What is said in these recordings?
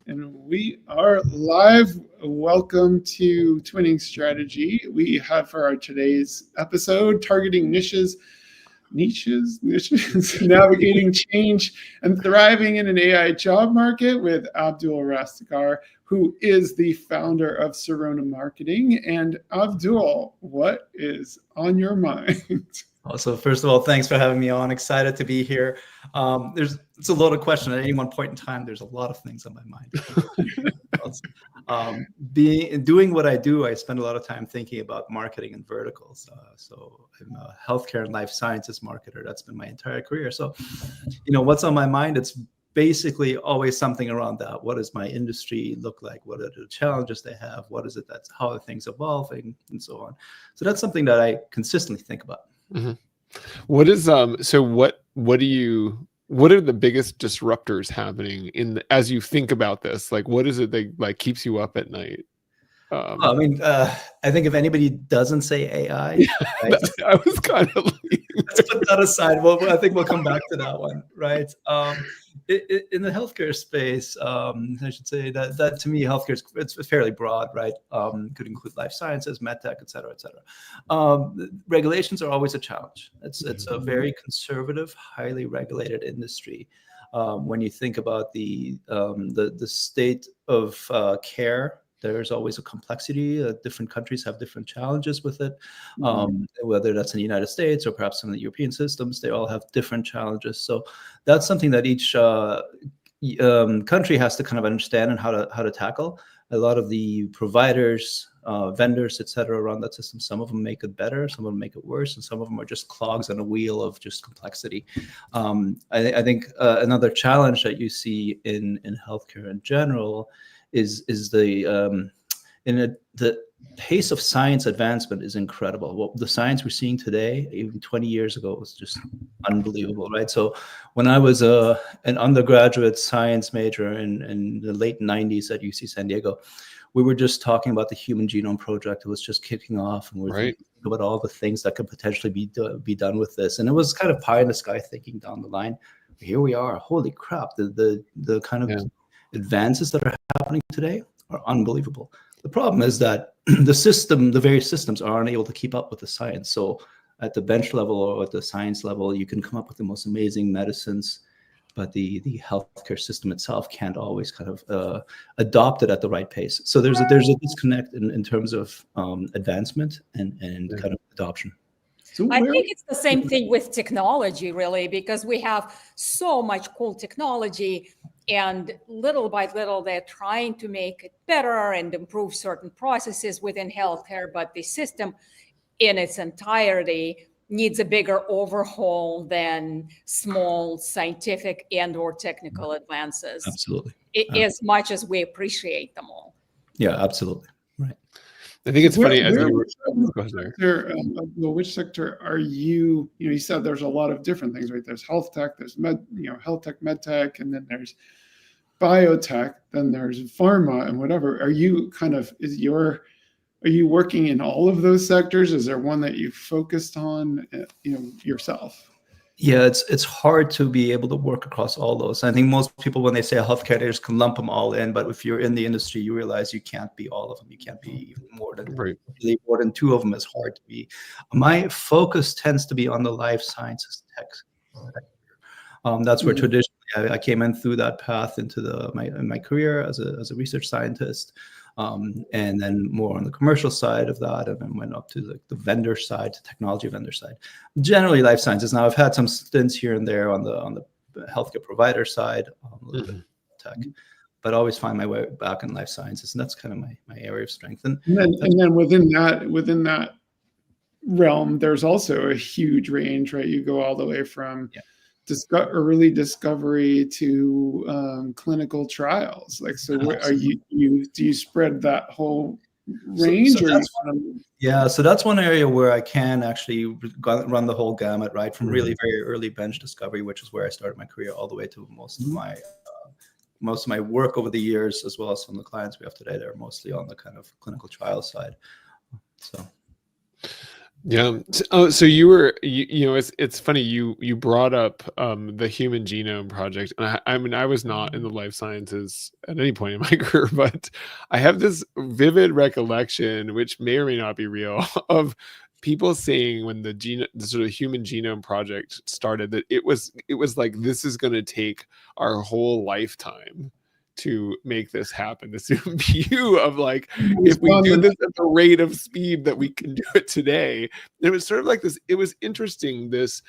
And we are live. Welcome to Twinning Strategy. We have for our today's episode targeting niches, navigating change and thriving in an AI job market with Abdul Rastagar, who is the founder of Sirona Marketing. And Abdul, what is on your mind? So first of all, thanks for having me on. Excited to be here. It's a loaded question. At any one point in time, there's a lot of things on my mind. Doing what I do, I spend a lot of time thinking about marketing and verticals. So I'm a healthcare and life sciences marketer. That's been my entire career. So, what's on my mind? It's basically always something around that. What does my industry look like? What are the challenges they have? What is it how are things evolving, and so on. So that's something that I consistently think about. Mm-hmm. What is so what are the biggest disruptors happening as you think about this? Like, what is it that keeps you up at night? I think if anybody doesn't say AI, right? I was kind of let's put that aside. Well, I think we'll come back to that one, right? In the healthcare space, I should say that to me, healthcare it's fairly broad, right? Could include life sciences, medtech, et cetera, et cetera. Regulations are always a challenge. It's a very conservative, highly regulated industry. When you think about the state of care, there's always a complexity. Different countries have different challenges with it, whether that's in the United States or perhaps some of the European systems, they all have different challenges. So that's something that each country has to kind of understand and how to tackle. A lot of the providers, vendors, et cetera, around that system, some of them make it better, some of them make it worse, and some of them are just clogs on a wheel of just complexity. I think another challenge that you see in healthcare in general is the pace of science advancement is incredible. Well, the science we're seeing today, even 20 years ago, was just unbelievable, right? So when I was an undergraduate science major in the late 90s at UC San Diego, we were just talking about the Human Genome Project. It was just kicking off, and we're thinking about all the things that could potentially be done with this. And it was kind of pie in the sky thinking down the line. Here we are. Holy crap! The kind of advances that are happening today are unbelievable. The problem is that the various systems are unable to keep up with the science. So at the bench level or at the science level, you can come up with the most amazing medicines, but the healthcare system itself can't always kind of adopt it at the right pace. So there's a disconnect in terms of advancement and kind of adoption. So I think it's the same thing with technology, really, because we have so much cool technology, and little by little, they're trying to make it better and improve certain processes within healthcare, but the system in its entirety needs a bigger overhaul than small scientific and or technical advances. Absolutely. As much as we appreciate them all. Yeah, absolutely. Right. I think it's funny. Which sector are you? You said there's a lot of different things, right? There's health tech, there's health tech, med tech, and then there's biotech, then there's pharma, and whatever. Are you working in all of those sectors? Is there one that you focused on, yourself? Yeah, it's hard to be able to work across all those. I think most people, when they say healthcare, they just can lump them all in. But if you're in the industry, you realize you can't be all of them. You can't be even more than two of them is hard to be. My focus tends to be on the life sciences tech. That's where traditionally I came in through that path into my career as a research scientist. And then more on the commercial side of that, and then went up to the vendor side, to technology vendor side. Generally, life sciences. Now, I've had some stints here and there on the healthcare provider side, a little bit of tech, but I always find my way back in life sciences, and that's kind of my area of strength. And then within that realm, there's also a huge range, right? You go all the way from early discovery to clinical trials. Are you do you spread that whole range? So that's one area where I can actually run the whole gamut, right? From really very early bench discovery, which is where I started my career, all the way to most of my work over the years, as well as some of the clients we have today. They're mostly on the kind of clinical trial side. So Yeah. Oh, so you were, you know, it's funny you brought up the Human Genome Project, and I mean, I was not in the life sciences at any point in my career, but I have this vivid recollection, which may or may not be real, of people saying when the sort of Human Genome Project started that it was like, this is going to take our whole lifetime to make this happen. This view of like, if we do this at the rate of speed that we can do it today, it was sort of like this. It was interesting, this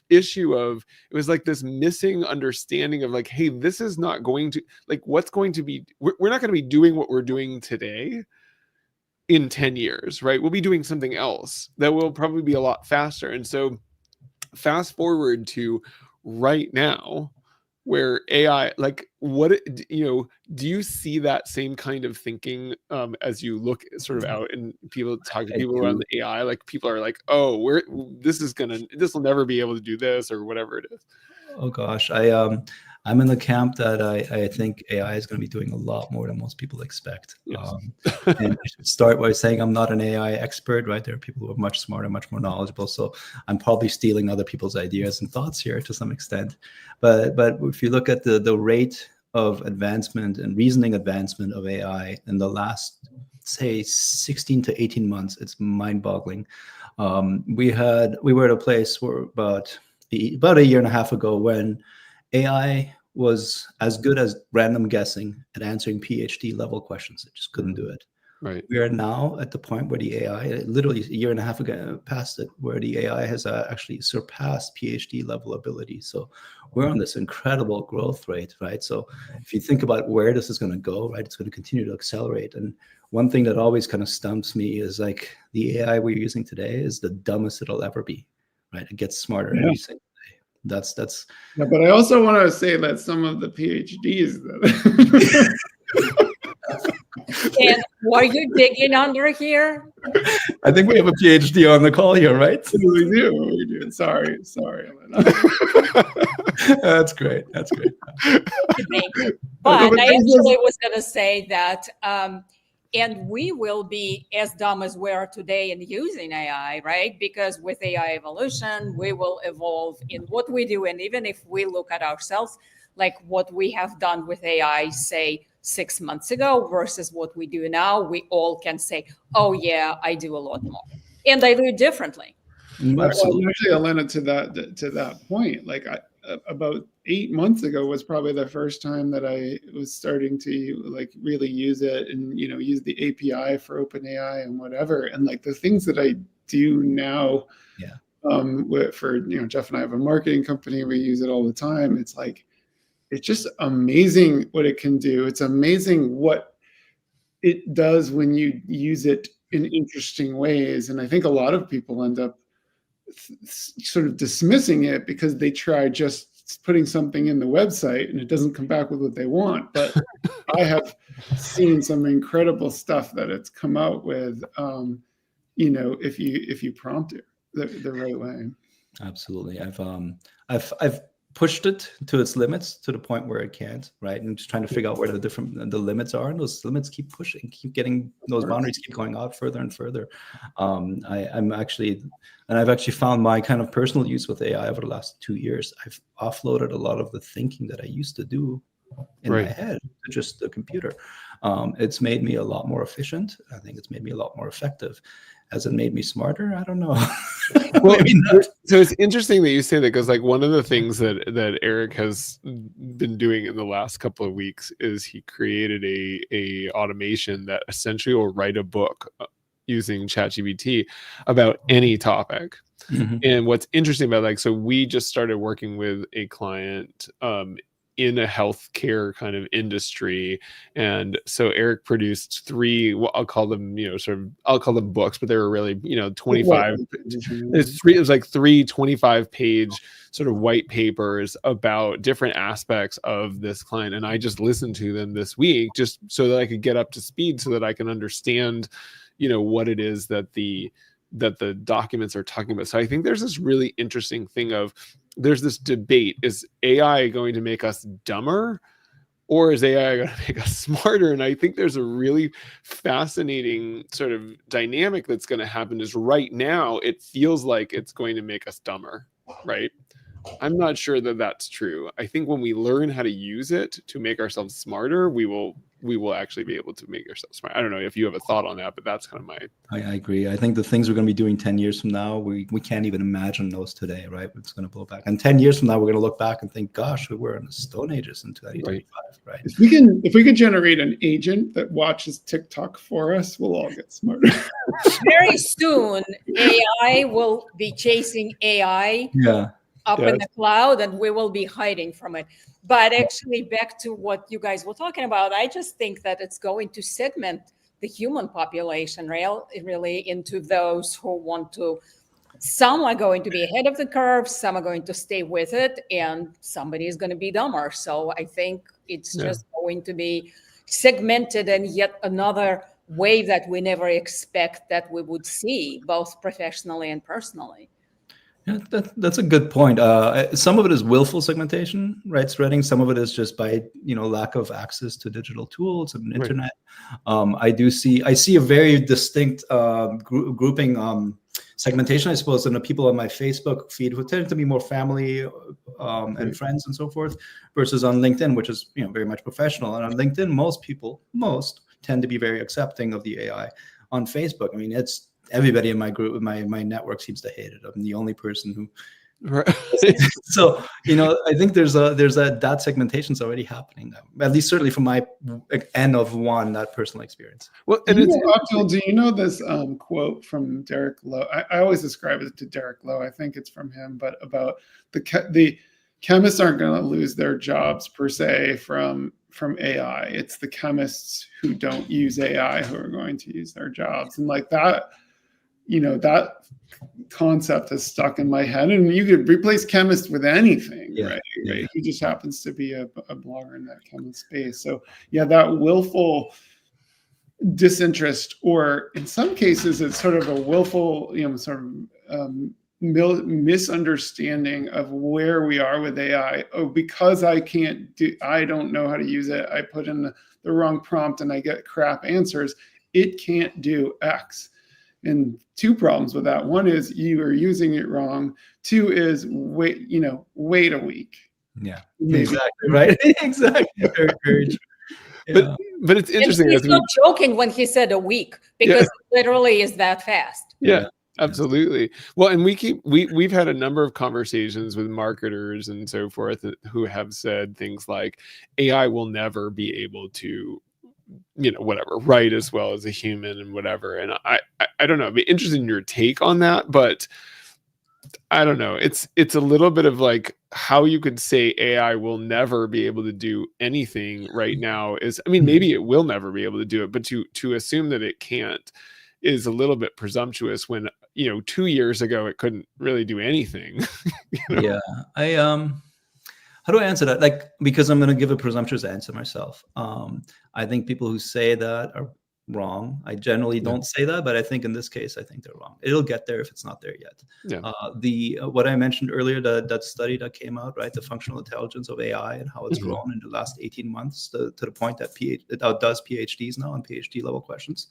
issue of, it was like this missing understanding of like, hey, this is not going to, like, what's going to be, we're not going to be doing what we're doing today in 10 years, right? We'll be doing something else that will probably be a lot faster. And so fast forward to right now, where AI, like, what, you know, do you see that same kind of thinking as you look sort of out and people talk to people around the AI? Like, people are like, oh, this will never be able to do this, or whatever it is. Oh gosh, I'm in the camp that I think AI is going to be doing a lot more than most people expect. Yes. And I should start by saying I'm not an AI expert, right? There are people who are much smarter, much more knowledgeable. So I'm probably stealing other people's ideas and thoughts here to some extent. But if you look at the rate of advancement and reasoning advancement of AI in the last, say, 16 to 18 months, it's mind-boggling. We were at a place where about a year and a half ago when AI was as good as random guessing at answering PhD level questions. It just couldn't do it. Right. We are now at the point where the AI, literally a year and a half ago past it, where the AI has actually surpassed PhD level ability. So we're on this incredible growth rate, right? So if you think about where this is going to go, right, it's going to continue to accelerate. And one thing that always kind of stumps me is like the AI we're using today is the dumbest it'll ever be, right? It gets smarter every single day. That's. Yeah, but I also want to say that some of the PhDs that. And were you digging under here? I think we have a PhD on the call here, right? We do. Sorry, Elena. That's great. But I actually was going to say that, and we will be as dumb as we are today in using AI, right? Because with AI evolution, we will evolve in what we do. And even if we look at ourselves, like what we have done with AI, say, 6 months ago versus what we do now, we all can say, oh yeah, I do a lot more. And I do it differently. Absolutely. Well, actually, Elena, to that point, like about 8 months ago was probably the first time that I was starting to like really use it and, you know, use the API for OpenAI and whatever. And like the things that I do now, for, you know, Jeff and I have a marketing company, we use it all the time. It's like, it's just amazing what it can do. It's amazing what it does when you use it in interesting ways. And I think a lot of people end up sort of dismissing it because they try just putting something in the website and it doesn't come back with what they want. But I have seen some incredible stuff that it's come out with, you know, if you prompt it the right way. Absolutely. I've pushed it to its limits, to the point where it can't, right? And just trying to figure out where the limits are, and those limits keep pushing, keep getting, those boundaries keep going out further and further. I've actually found my kind of personal use with AI over the last 2 years. I've offloaded a lot of the thinking that I used to do in my head to just the computer. It's made me a lot more efficient. I think it's made me a lot more effective. Has it made me smarter? I don't know. Well, so it's interesting that you say that, because like one of the things that Eric has been doing in the last couple of weeks is he created a automation that essentially will write a book using ChatGPT about any topic. Mm-hmm. And what's interesting about, like, so we just started working with a client in a healthcare kind of industry. And so Eric produced 3, well, I'll call them books, but they were really, 25. It was like 3 25-page sort of white papers about different aspects of this client. And I just listened to them this week just so that I could get up to speed, so that I can understand, what it is that the documents are talking about. So I think there's this really interesting thing of, there's this debate: is AI going to make us dumber, or is AI going to make us smarter? And I think there's a really fascinating sort of dynamic that's going to happen. Is right now it feels like it's going to make us dumber, right? I'm not sure that that's true. I think when we learn how to use it to make ourselves smarter, we will actually be able to make ourselves smart. I don't know if you have a thought on that, but that's kind of my. I agree. I think the things we're going to be doing 10 years from now, we can't even imagine those today, right? It's going to blow back. And 10 years from now, we're going to look back and think, gosh, we were in the Stone Ages in 2025, right? If we could generate an agent that watches TikTok for us, we'll all get smarter. Very soon, AI will be chasing AI. Yeah. Up in the cloud, and we will be hiding from it. But actually, back to what you guys were talking about, I just think that it's going to segment the human population really into those who want to. Some are going to be ahead of the curve, some are going to stay with it, and somebody is going to be dumber. So I think it's just going to be segmented, and yet another wave that we never expect that we would see, both professionally and personally. Yeah, that's a good point. Some of it is willful segmentation, right? Spreading. Some of it is just by lack of access to digital tools and internet. I see a very distinct grouping segmentation, I suppose, in the people on my Facebook feed who tend to be more family and friends and so forth, versus on LinkedIn, which is very much professional. And on LinkedIn, most tend to be very accepting of the AI. On Facebook, I mean, it's everybody in my group, my network seems to hate it. I'm the only person who. Right. So I think there's that segmentation's already happening now. At least certainly from my N of one, that personal experience. Well, and Abdul, do you know this quote from Derek Lowe? I always describe it to Derek Lowe. I think it's from him, but about the chemists aren't going to lose their jobs per se from AI. It's the chemists who don't use AI who are going to use their jobs, and like that. That concept is stuck in my head, and you could replace chemist with anything, right? He just happens to be a blogger in that chemist space. So that willful disinterest, or in some cases, it's sort of a willful, misunderstanding of where we are with AI. Oh, because I don't know how to use it. I put in the wrong prompt and I get crap answers. It can't do X. And two problems with that. One is you are using it wrong. Two is wait a week. Yeah, exactly right. Exactly. Very, very true. Yeah. But it's interesting. And he's not joking when he said a week, because it literally is that fast. Yeah. Absolutely. Well, and we've had a number of conversations with marketers and so forth who have said things like AI will never be able to whatever, write as well as a human and whatever. And I don't know. I'd be interested in your take on that, but I don't know. It's a little bit of like how you could say AI will never be able to do anything right now is, I mean, maybe it will never be able to do it, but to assume that it can't is a little bit presumptuous when, 2 years ago, it couldn't really do anything. Yeah. How do I answer that? Like, because I'm going to give a presumptuous answer myself. I think people who say that are wrong. I generally don't say that, but I think in this case, I think they're wrong. It'll get there if it's not there yet. Yeah. What I mentioned earlier, that study that came out, right, the functional intelligence of AI and how it's grown in the last 18 months to the point that it outdoes PhDs now on PhD level questions.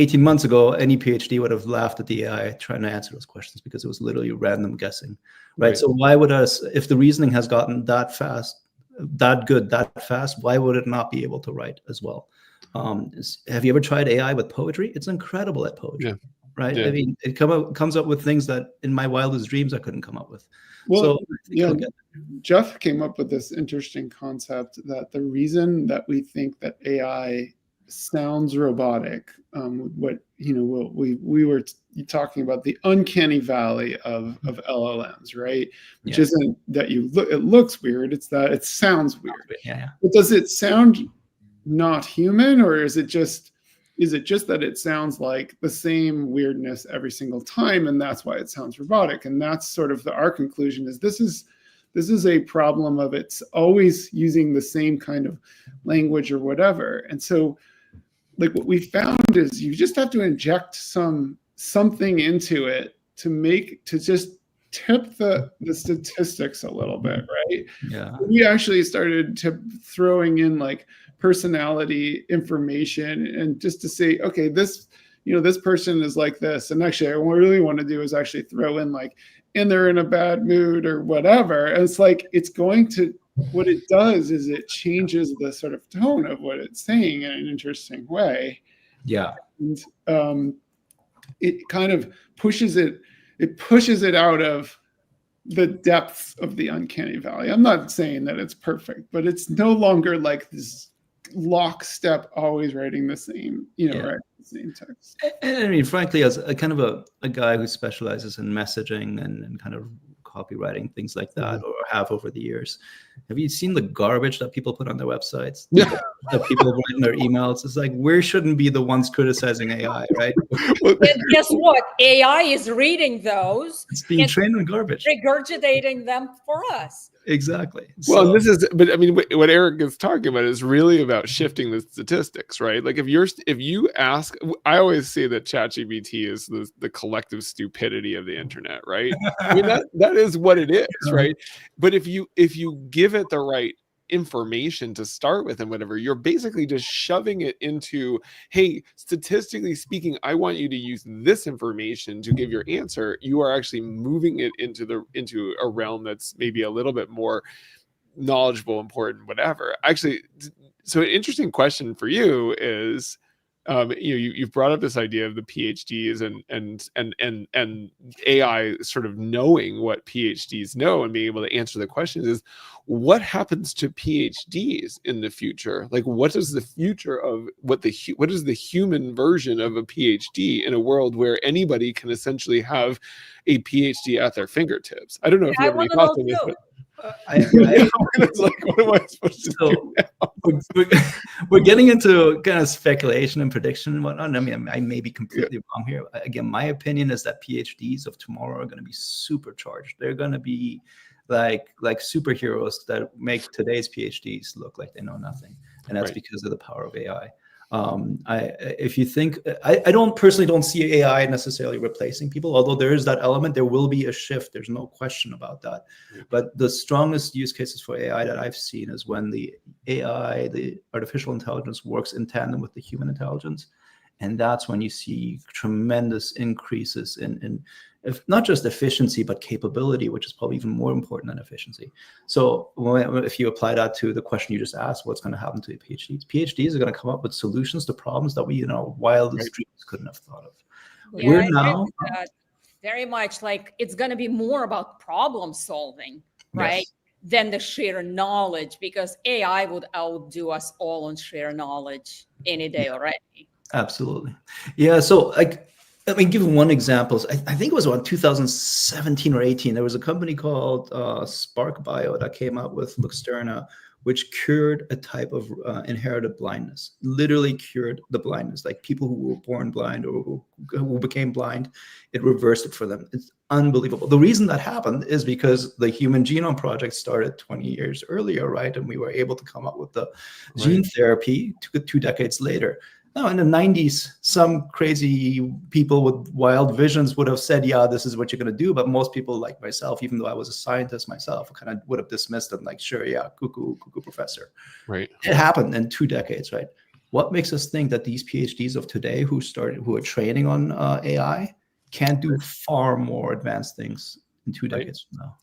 18 months ago, any PhD would have laughed at the AI trying to answer those questions because it was literally random guessing, right? So why would if the reasoning has gotten that fast, that good, that fast, why would it not be able to write as well? Have you ever tried AI with poetry? It's incredible at poetry, right? I mean, it comes up with things that in my wildest dreams I couldn't come up with. Well, Jeff came up with this interesting concept that the reason that we think that AI sounds robotic, we were talking about the uncanny valley of LLMs, right? Which isn't that it looks weird, it's that it sounds weird. But does it sound not human, or is it just that it sounds like the same weirdness every single time, and that's why it sounds robotic? And that's sort of our conclusion is this is a problem of it's always using the same kind of language or whatever. And so like what we found is you just have to inject something into it to just tip the statistics a little bit, right? Yeah. We actually started to throwing in like personality information and just to say, okay, this, this person is like this. And actually, what I really want to do is actually throw in like, and they're in a bad mood or whatever. And it's like, it's going to, what it does is it changes the sort of tone of what it's saying in an interesting way. Yeah. And it kind of pushes it out of the depths of the uncanny valley. I'm not saying that it's perfect, but it's no longer like this lockstep, always writing the same, writing the same text. And I mean, frankly, as a kind of a guy who specializes in messaging and kind of copywriting, things like that, or have over the years, have you seen the garbage that people put on their websites? Yeah. That people write in their emails? It's like, we shouldn't be the ones criticizing AI, right? And guess what? AI is reading those. It's being trained on garbage. Regurgitating them for us. Exactly. Well, So, this is, but I mean, what Eric is talking about is really about shifting the statistics, right? Like if you ask, I always say that ChatGPT is the collective stupidity of the internet, right? I mean, that is what it is, right? But if you give it the right information to start with and whatever, you're basically just shoving it into, hey, statistically speaking, I want you to use this information to give your answer. You are actually moving it into a realm that's maybe a little bit more knowledgeable, important, whatever. Actually, so an interesting question for you is, you've brought up this idea of the PhDs and AI sort of knowing what PhDs know and being able to answer the questions. Is what happens to PhDs in the future? Like, what is the future of what is the human version of a PhD in a world where anybody can essentially have a PhD at their fingertips? I don't know if you have any thoughts on this, but it's like, what am I supposed to do now? We're getting into kind of speculation and prediction and whatnot. I mean, I may be completely wrong here. Again, my opinion is that PhDs of tomorrow are going to be supercharged. They're going to be like superheroes that make today's PhDs look like they know nothing, and that's because of the power of AI. If you think, I don't see AI necessarily replacing people, although there is that element. There will be a shift. There's no question about that. But the strongest use cases for AI that I've seen is when the AI, the artificial intelligence, works in tandem with the human intelligence. And that's when you see tremendous increases in if not just efficiency, but capability, which is probably even more important than efficiency. So if you apply that to the question you just asked, what's going to happen to the PhDs? PhDs are going to come up with solutions to problems that we, wildest dreams couldn't have thought of. Yeah, We're now very much like it's going to be more about problem solving, right? Yes. Than the sheer knowledge, because AI would outdo us all on sheer knowledge any day already. Absolutely. Yeah. So let me give one example. I think it was around 2017 or 18. There was a company called Spark Bio that came out with Luxturna, which cured a type of inherited blindness, literally cured the blindness. Like people who were born blind or who became blind, it reversed it for them. It's unbelievable. The reason that happened is because the Human Genome Project started 20 years earlier, right? And we were able to come up with the gene therapy 2 decades later. Now, in the 90s, some crazy people with wild visions would have said, yeah, this is what you're going to do. But most people like myself, even though I was a scientist myself, kind of would have dismissed them like, sure, yeah, cuckoo professor. Right. It happened in 2 decades, right? What makes us think that these PhDs of today who are training on AI can't do far more advanced things in 2 decades from now?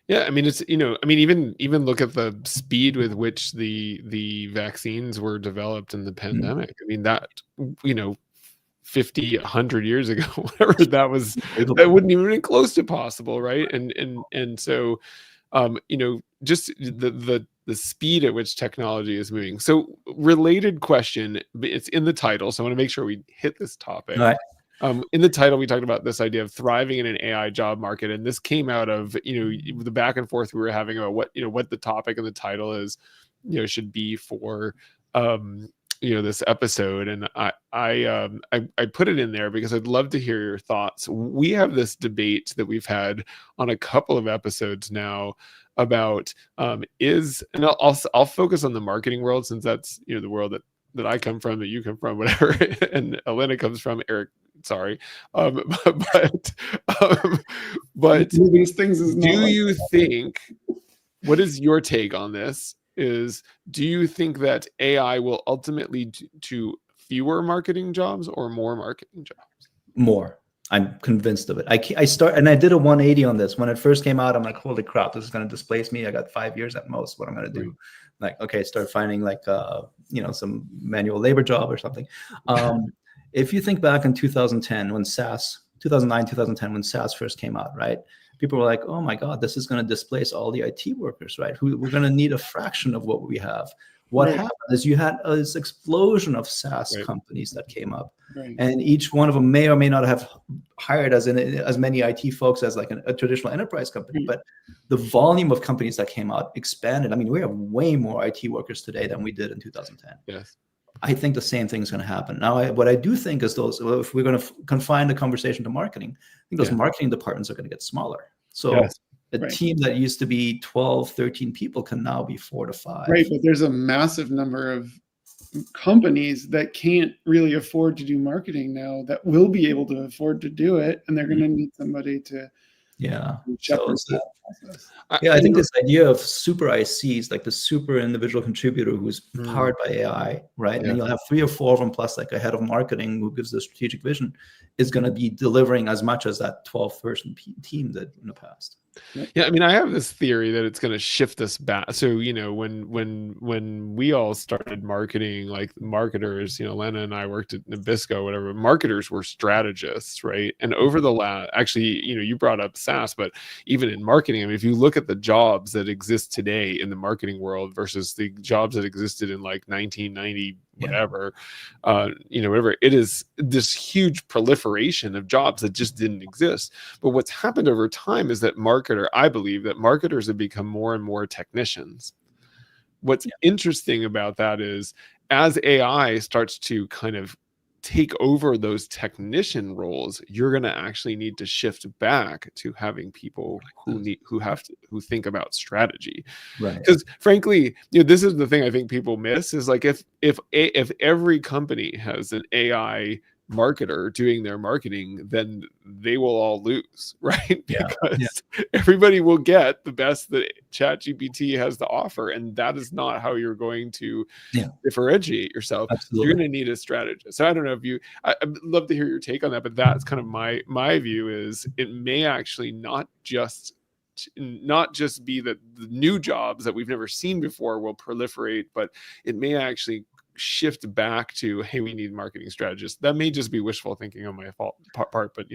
Yeah, I mean, it's, even look at the speed with which the vaccines were developed in the pandemic. I mean, that, 50, 100 years ago, whatever, that wouldn't even be close to possible, right? And so, just the speed at which technology is moving. So, related question, it's in the title, so I want to make sure we hit this topic. All right. In the title, we talked about this idea of thriving in an AI job market, and this came out of the back and forth we were having about what the topic of the title is, should be for this episode. And I put it in there because I'd love to hear your thoughts. We have this debate that we've had on a couple of episodes now about and I'll focus on the marketing world, since that's the world that I come from, that you come from, whatever, and Elena comes from, Eric Sorry, but but these things is not do like you think? What is your take on this? Do you think that AI will ultimately lead to fewer marketing jobs or more marketing jobs? More. I'm convinced of it. I did a 180 on this. When it first came out, I'm like, holy crap, this is going to displace me. I got 5 years at most. What I'm going to do? Like, okay, start finding like, some manual labor job or something. If you think back in 2010, when 2009, 2010, when SaaS first came out, right? People were like, oh my God, this is going to displace all the IT workers, right? We're going to need a fraction of what we have. What happened is you had this explosion of SaaS companies that came up. And each one of them may or may not have hired as many IT folks as like a traditional enterprise company, but the volume of companies that came out expanded. I mean, we have way more IT workers today than we did in 2010. Yes. I think the same thing is going to happen. Now, what I do think is if we're going to confine the conversation to marketing, I think those marketing departments are going to get smaller. So a team that used to be 12, 13 people can now be 4 to 5. Right, but there's a massive number of companies that can't really afford to do marketing now that will be able to afford to do it, and they're going to need somebody to shepherd that process. I think this idea of super ICs, like the super individual contributor who's powered by AI, right? And then you'll have 3 or 4 of them plus like a head of marketing who gives the strategic vision, is going to be delivering as much as that 12-person team did in the past. Yeah, I mean, I have this theory that it's going to shift us back. So, when we all started marketing, like marketers, Elena and I worked at Nabisco, whatever, marketers were strategists, right? And over the last, actually, you brought up SaaS, but even in marketing, I mean, if you look at the jobs that exist today in the marketing world versus the jobs that existed in like 1990, whatever, whatever, it is this huge proliferation of jobs that just didn't exist. But what's happened over time is that I believe that marketers have become more and more technicians. What's interesting about that is as AI starts to kind of take over those technician roles, you're going to actually need to shift back to having people who think about strategy. Right. Because frankly, this is the thing I think people miss is like if every company has an AI marketer doing their marketing, then they will all lose, right? Because everybody will get the best that ChatGPT has to offer, and that is not how you're going to differentiate yourself. Absolutely. You're going to need a strategist. So I don't know if I'd love to hear your take on that, but that's kind of my view is it may actually not just be that the new jobs that we've never seen before will proliferate, but it may actually shift back to, hey, we need marketing strategists. That may just be wishful thinking on my part, but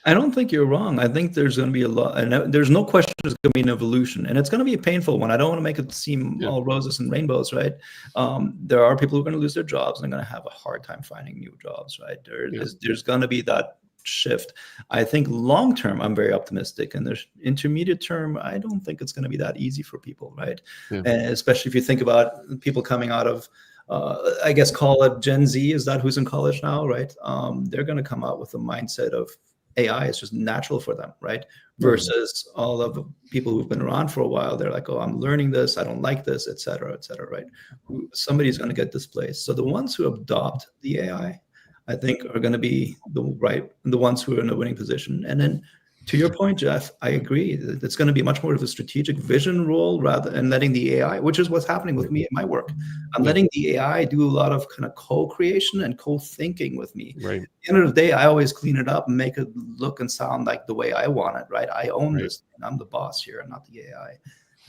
I don't think you're wrong. I think there's going to be a lot, and there's no question there's going to be an evolution, and it's going to be a painful one. I don't want to make it seem all roses and rainbows, right? There are people who are going to lose their jobs and going to have a hard time finding new jobs, right? There's going to be that shift. I think long term, I'm very optimistic, and there's intermediate term, I don't think it's going to be that easy for people, right? And especially if you think about people coming out of I guess call it Gen Z, is that who's in college now, right? They're going to come out with a mindset of AI is just natural for them, right? Versus all of the people who've been around for a while, they're like, oh, I'm learning this, I don't like this, et cetera, right? Somebody's going to get displaced. So the ones who adopt the AI, I think, are going to be the ones who are in a winning position. And then to your point, Jeff, I agree that it's going to be much more of a strategic vision role rather than letting the AI, which is what's happening with me in my work. I'm letting the AI do a lot of kind of co-creation and co-thinking with me. Right. At the end of the day, I always clean it up and make it look and sound like the way I want it, right? I own this, and I'm the boss here, and not the AI.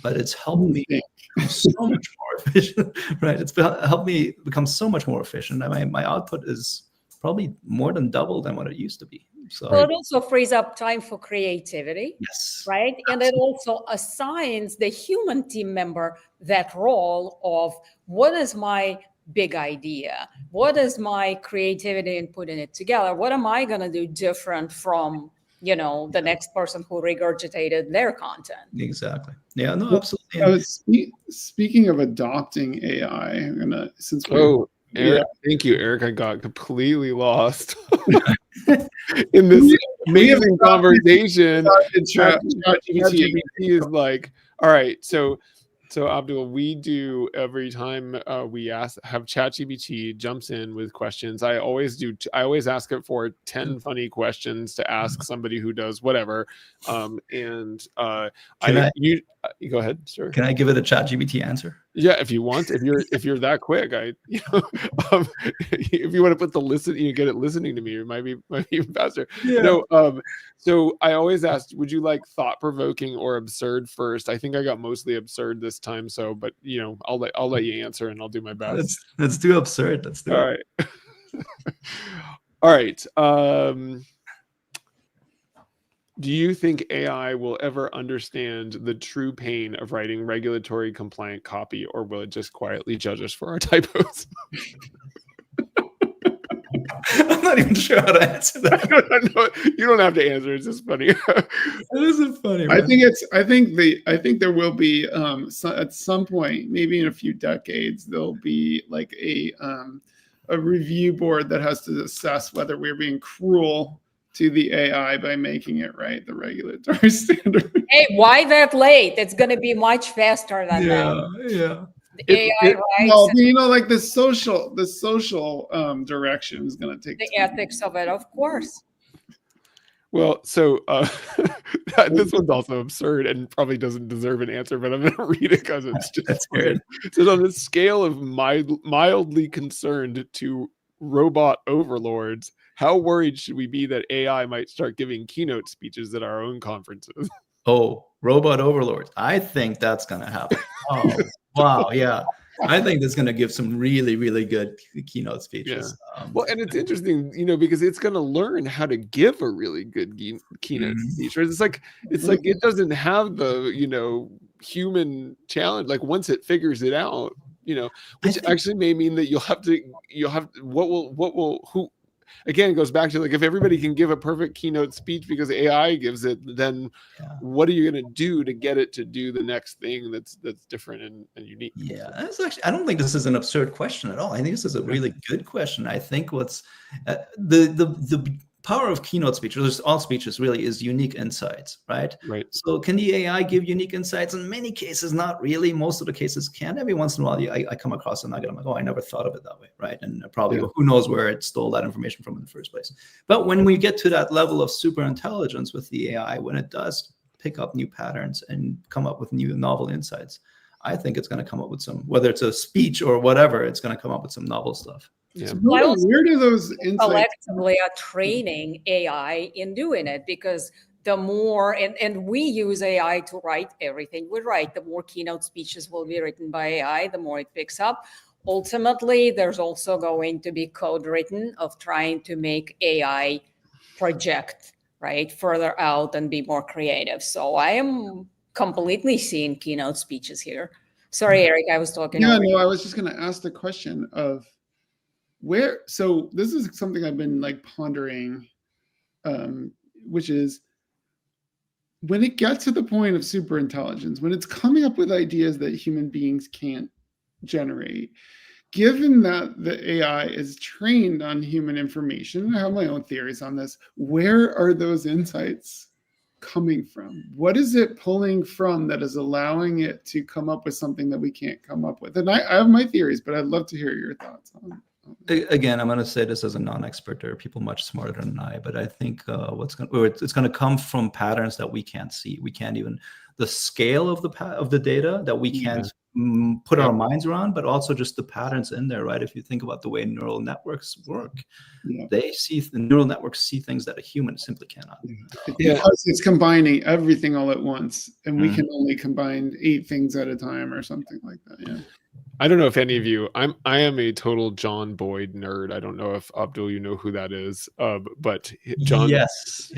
But it's helped me become so much more efficient, right? It's helped me become so much more efficient. My output is probably more than double than what it used to be. So well, it also frees up time for creativity. Yes. Right. Absolutely. And it also assigns the human team member that role of what is my big idea? What is my creativity in putting it together? What am I going to do different from, the next person who regurgitated their content? Exactly. Yeah, no, absolutely. Speaking of adopting AI, since Eric, thank you, Eric. I got completely lost in this amazing conversation. ChatGPT is like, all right, so So Abdul, we do every time we have ChatGPT jumps in with questions. I always ask it for 10 funny questions to ask somebody who does whatever. Go ahead, sir. Can I give it a ChatGPT answer? Yeah, if you want, if you're that quick, if you want to put the listen, you get it listening to me, it might be even faster. Yeah. No, so I always asked, would you like thought-provoking or absurd first? I think I got mostly absurd this time, but I'll let you answer and I'll do my best. Let's do absurd. Let's do it. All right. Do you think AI will ever understand the true pain of writing regulatory compliant copy, or will it just quietly judge us for our typos? I'm not even sure how to answer that. No, you don't have to answer. It's just funny. It isn't funny. I think there will be at some point, maybe in a few decades, there'll be like a review board that has to assess whether we're being cruel to the AI by making it write the regulatory standard. Hey, why that late? It's going to be much faster than that. Yeah. The AI writes. Well, like the social direction is going to take the ethics of it, of course. Well, so this one's also absurd and probably doesn't deserve an answer, but I'm going to read it because it's just weird. So on the scale of mildly concerned to robot overlords, how worried should we be that AI might start giving keynote speeches at our own conferences? Oh, robot overlords. I think that's going to happen. Oh, wow. Yeah. I think that's going to give some really, really good keynote speeches. Yeah. Well, and it's interesting, because it's going to learn how to give a really good keynote speech. Right? It's like it doesn't have the, human challenge. Like once it figures it out, which actually may mean that again, it goes back to like, if everybody can give a perfect keynote speech because AI gives it, then what are you going to do to get it to do the next thing that's different and unique? Yeah, that's actually, I don't think this is an absurd question at all. I think this is a really good question. I think what's the power of keynote speeches, all speeches really, is unique insights, right? Right. So can the AI give unique insights? In many cases, not really. Most of the cases can. Every once in a while, I come across a nugget. I'm like, oh, I never thought of it that way, right? And probably who knows where it stole that information from in the first place. But when we get to that level of super intelligence with the AI, when it does pick up new patterns and come up with new novel insights, I think it's going to come up with some, whether it's a speech or whatever, it's going to come up with some novel stuff. Yeah. Where do those insights collectively are training AI in doing it? Because the more, and we use AI to write everything we write, the more keynote speeches will be written by AI, the more it picks up. Ultimately, there's also going to be code written of trying to make AI project, right, further out and be more creative. So I am completely seeing keynote speeches here. Sorry, Eric, I was talking. Yeah, no, I was just going to ask the question of so this is something I've been like pondering, which is when it gets to the point of super intelligence, when it's coming up with ideas that human beings can't generate, given that the AI is trained on human information, I have my own theories on this, where are those insights coming from? What is it pulling from that is allowing it to come up with something that we can't come up with? And I have my theories, but I'd love to hear your thoughts on it. Again, I'm going to say this as a non-expert. There are people much smarter than I, but I think it's going to come from patterns that we can't see. We can't even, the scale of the data that we can't put our minds around, but also just the patterns in there, right? If you think about the way neural networks work, the neural networks see things that a human simply cannot. Because it's combining everything all at once, and we can only combine 8 things at a time or something like that. Yeah. I don't know if any of you, I am a total John Boyd nerd. I don't know if Abdul, you know who that is, but John. Yes.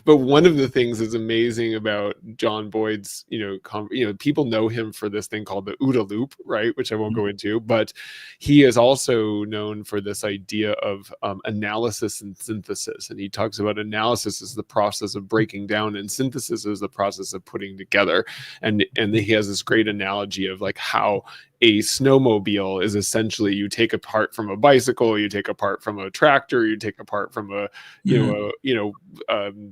But one of the things that's amazing about John Boyd's, people know him for this thing called the OODA loop, right? Which I won't go into, but he is also known for this idea of analysis and synthesis. And he talks about analysis as the process of breaking down, and synthesis is the process of putting together. And he has this great analogy of like how a snowmobile is essentially you take apart from a bicycle, you take apart from a tractor, you take apart from a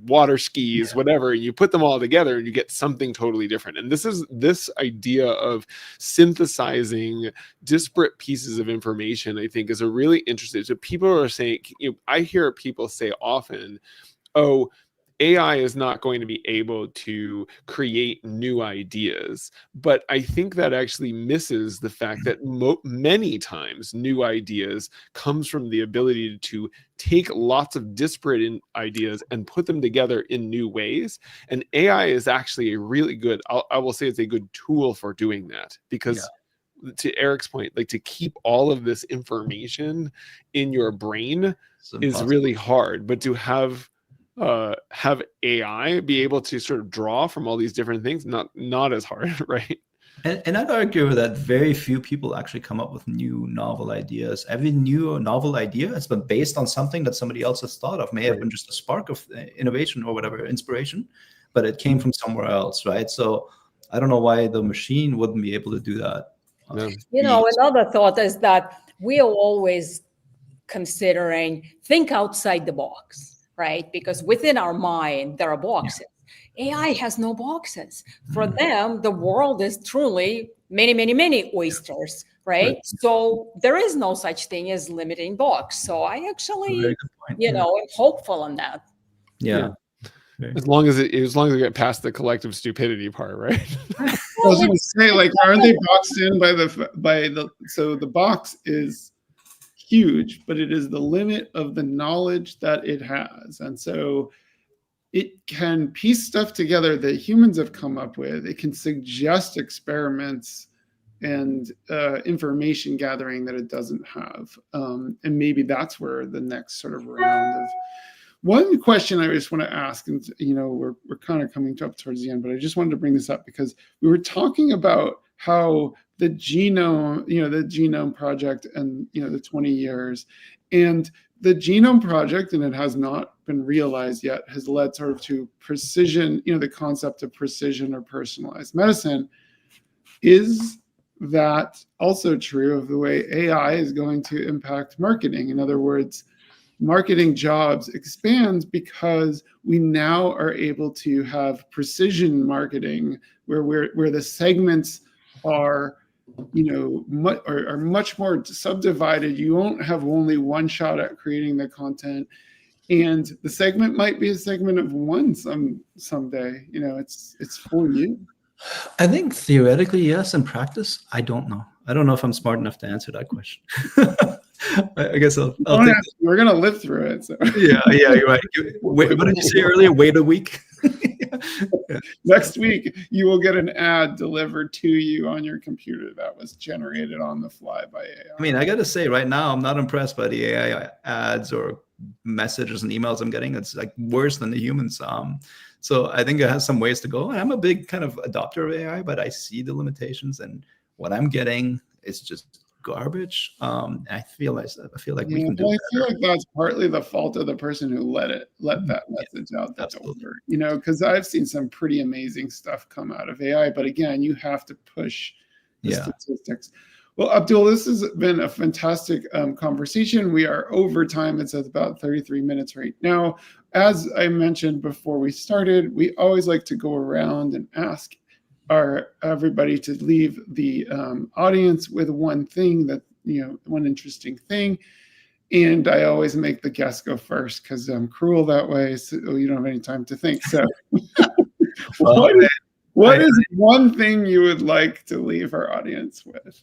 water skis, whatever, you put them all together and you get something totally different. And this idea of synthesizing disparate pieces of information, I think, is a really interesting. So people are saying, I hear people say often, oh, AI is not going to be able to create new ideas. But I think that actually misses the fact that many times new ideas comes from the ability to take lots of disparate ideas and put them together in new ways. And AI is actually a really good, I will say it's a good tool for doing that, because to Eric's point, like, to keep all of this information in your brain is really hard, but to have AI be able to sort of draw from all these different things, not as hard, right? And I'd argue that very few people actually come up with new novel ideas. Every new novel idea has been based on something that somebody else has thought of. May have been just a spark of innovation or whatever, inspiration, but it came from somewhere else, right? So I don't know why the machine wouldn't be able to do that. Another thought is that we are always considering think outside the box. Right? Because within our mind, there are boxes. AI has no boxes. For them, the world is truly many, many, many oysters, right? So there is no such thing as limiting box. So I actually, am hopeful on that. Yeah. As long as we get past the collective stupidity part, right? I was going to say, like, aren't they boxed in so the box is huge, but it is the limit of the knowledge that it has. And so it can piece stuff together that humans have come up with. It can suggest experiments and information gathering that it doesn't have. And maybe that's where the next sort of round of... One question I just want to ask, and we're kind of coming up towards the end, but I just wanted to bring this up because we were talking about how the genome project and the 20 years, and the genome project, and it has not been realized yet, has led sort of to precision, the concept of precision or personalized medicine. Is that also true of the way AI is going to impact marketing? In other words, marketing jobs expands because we now are able to have precision marketing where the segments are much more subdivided. You won't have only one shot at creating the content, and the segment might be a segment of one someday. It's for you. I think theoretically yes. In practice, I don't know. I don't know if I'm smart enough to answer that question. I guess I'll think we're gonna live through it. So. Yeah, you're right. What did you say earlier? Wait a week. Next week, you will get an ad delivered to you on your computer that was generated on the fly by AI. I mean, I got to say, right now, I'm not impressed by the AI ads or messages and emails I'm getting. It's like worse than the humans. So I think it has some ways to go. And I'm a big kind of adopter of AI, but I see the limitations, and what I'm getting is just garbage. I feel like we can do. I feel like that's partly the fault of the person who let that message out the door. Because I've seen some pretty amazing stuff come out of AI, but again, you have to push the statistics. Well, Abdul, this has been a fantastic conversation. We are over time. It's at about 33 minutes right now. As I mentioned before we started, we always like to go around and ask everybody to leave the audience with one thing that, one interesting thing. And I always make the guest go first because I'm cruel that way, so you don't have any time to think. So what is one thing you would like to leave our audience with?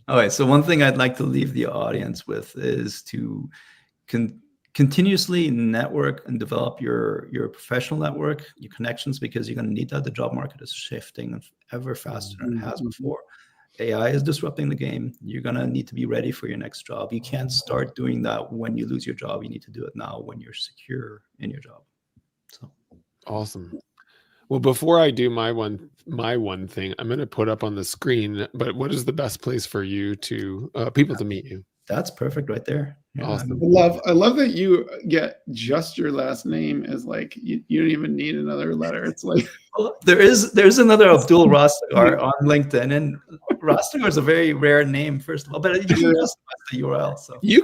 All right. So one thing I'd like to leave the audience with is to continuously network and develop your professional network, your connections, because you're going to need that. The job market is shifting ever faster than it has before. AI is disrupting the game. You're going to need to be ready for your next job. You can't start doing that when you lose your job. You need to do it now when you're secure in your job. So awesome. Well, before I do my one thing, I'm going to put up on the screen, but what is the best place for you to people to meet you? That's perfect right there. Yeah, Awesome. I love that you get just your last name as like you don't even need another letter. It's like well, there's another Abdul Rastagar on LinkedIn, and Rastagar is a very rare name, first of all, but you can customize the URL. So You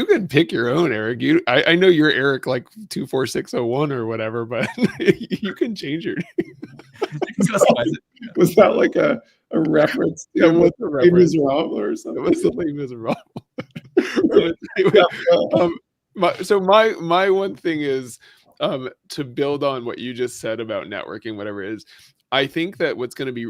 can pick your own, Eric. I know you're Eric like 24601 or whatever, but you can change your name. you can customize it. was that like a reference to That was a Les reference. Miserables or It something? was the Les Miserables. So my one thing is to build on what you just said about networking, whatever it is. I think that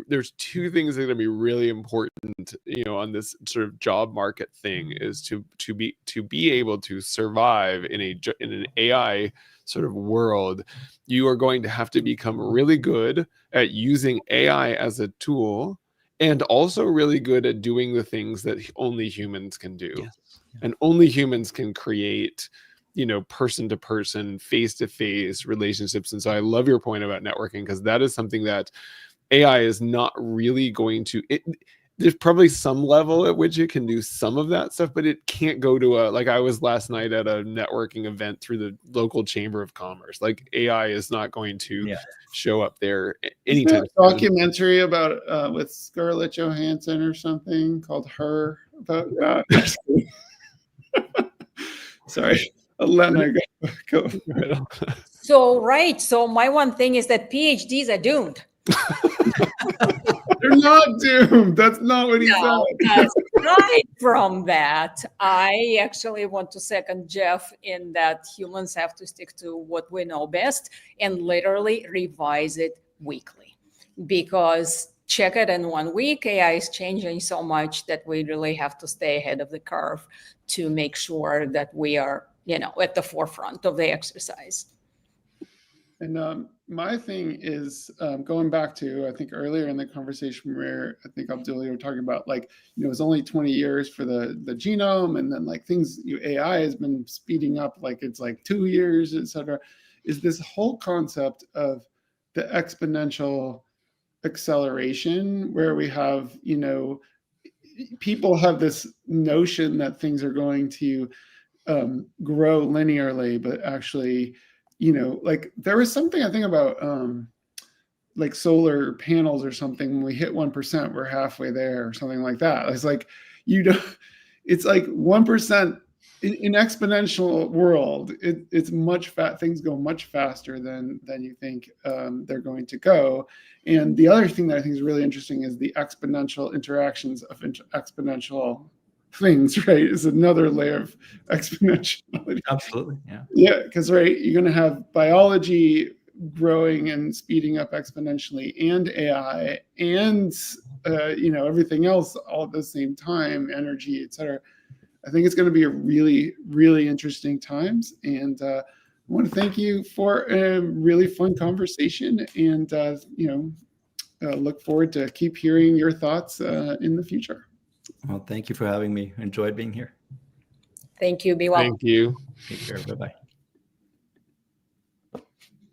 there's two things that are going to be really important, on this sort of job market thing, is to be able to survive in an AI sort of world. You are going to have to become really good at using AI as a tool, and also really good at doing the things that only humans can do. Yes. And only humans can create, person to person, face to face relationships. And so I love your point about networking, because that is something that AI is not really going to. There's probably some level at which it can do some of that stuff, but it can't go to like I was last night at a networking event through the local chamber of commerce. Like AI is not going to show up there anytime. Is there a documentary about with Scarlett Johansson or something called Her about that? Sorry, Elena, go. So my one thing is that PhDs are doomed. They're not doomed. That's not what he said. Aside from that, I actually want to second Jeff in that humans have to stick to what we know best and literally revise it weekly, because check it in 1 week. AI is changing so much that we really have to stay ahead of the curve to make sure that we are, at the forefront of the exercise. And my thing is going back to, I think earlier in the conversation where I think Abdul, you were talking about, like, it was only 20 years for the genome, and then like things, AI has been speeding up, like it's like 2 years, et cetera, is this whole concept of the exponential acceleration, where we have, people have this notion that things are going to grow linearly, but actually, like there was something I think about like solar panels or something. When we hit 1%, we're halfway there or something like that. It's like, it's like 1% in exponential world. It's much things go much faster than you think they're going to go. And the other thing that I think is really interesting is the exponential interactions of exponential things, right? Is another layer of exponentiality. Absolutely. Yeah. Yeah, because you're going to have biology growing and speeding up exponentially, and AI, and everything else all at the same time, energy, et cetera. I think it's going to be a really, really interesting times, and I want to thank you for a really fun conversation, and look forward to keep hearing your thoughts in the future. Well, thank you for having me. Enjoyed being here. Thank you. Be well. Thank you. Take care. Bye-bye.